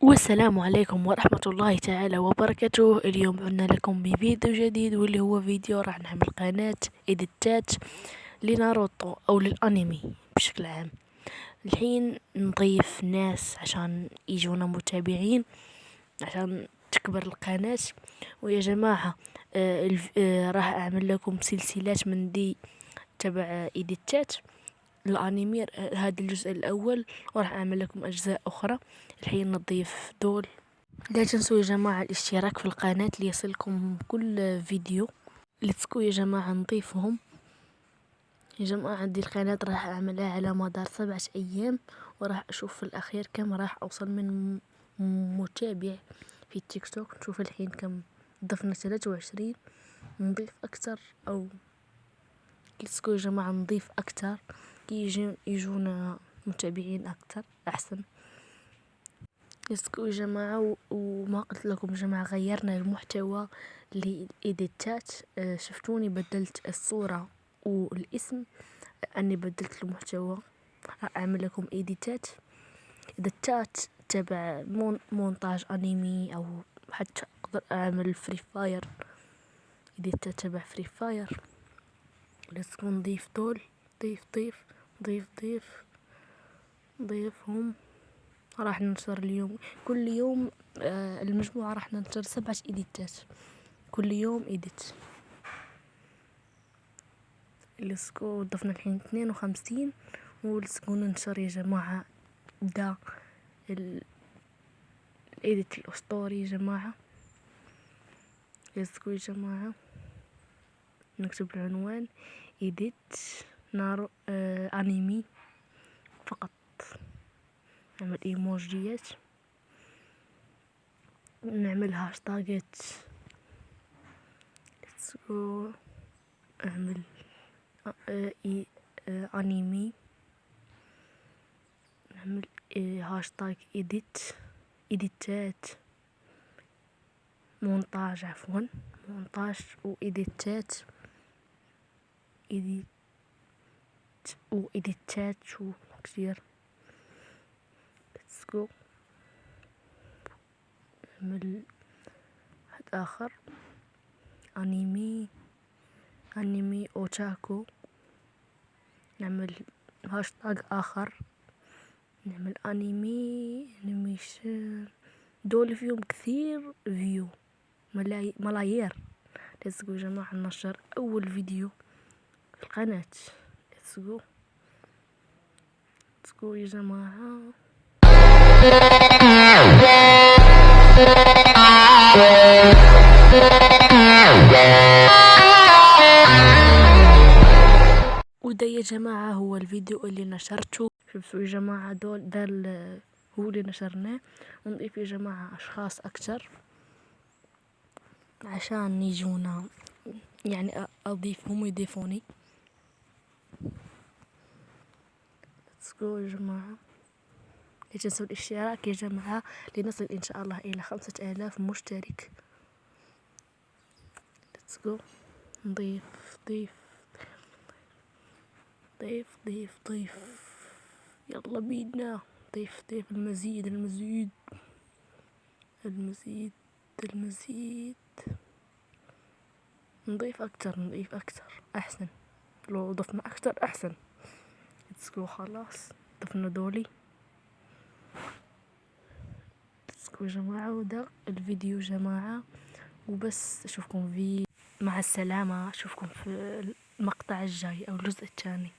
والسلام عليكم ورحمة الله تعالى وبركاته. اليوم عدنا لكم بفيديو جديد، واللي هو فيديو راح نعمل قناة إيديتات لناروتو أو للأنمي بشكل عام. الحين نضيف ناس عشان يجونا متابعين عشان تكبر القناة. ويا جماعة راح أعمل لكم سلسلات من دي تبع إيديتات الأنمي. هذا الجزء الأول، وراح أعمل لكم أجزاء أخرى. الحين نضيف دول. لا تنسوا يا جماعة الاشتراك في القناة ليصلكم كل فيديو. لتسكو يا جماعة نضيفهم. يا جماعة دي القناة راح أعملها على مدار 7 أيام، وراح أشوف في الأخير كم راح أوصل من متابع في التيك توك. نشوف الحين كم ضفنا، 23. نضيف أكتر، أو لتسكو يا جماعة نضيف أكتر كي يجونا متابعين أكتر أحسن. يسكو يا جماعة، وما قلت لكم يا جماعة غيرنا المحتوى للإيديتات. شفتوني بدلت الصورة والاسم، أني بدلت المحتوى. أعمل لكم إيديتات تبع مونتاج أنمي، أو حتى أقدر أعمل فري فاير، إيديتات تبع فري فاير. لسكو نضيف دول. ضيفهم. راح ننشر اليوم، كل يوم المجموعة راح ننشر 7 إيديتات، كل يوم إيديت. لسكو ضفنا الحين 52، ولسكو ننشر يا جماعة دا الإيديت الأسطوري يا جماعة. لسكو يا جماعة نكتب العنوان إيديت نارو أنمي فقط. نعمل إيموجيات، نعمل هاشتاجات. لسكو اعمل أنمي، نعمل هاشتاج إيديتات مونتاج، مونتاج وإيديتات شو كتير. لتسكو نعمل واحد آخر، أنمي أوتاكو. نعمل هاشتاج آخر، نعمل أنيميشن. دول فيهم كثير فيو، ملايير. لتسكو يا جماعة ننشر أول فيديو في القناة. لتسكو يا جماعة. وده يا جماعة هو الفيديو اللي نشرته. شوفوا يا جماعة ده هو اللي نشرناه. ونضيف يا جماعة أشخاص أكتر عشان يجونا، يعني أضيفهم ويضيفوني. يا جماعة لا تنسوا الاشتراك يا جماعة لنصل إن شاء الله إلى 5000 مشترك. نضيف يلا بينا. ضيف المزيد. نضيف أكتر أحسن. لو ضفنا أكتر أحسن. خلاص ضفنا دولي. يا جماعة وده الفيديو جماعة، وبس. أشوفكم مع السلامة. أشوفكم في المقطع الجاي أو الجزء الثاني.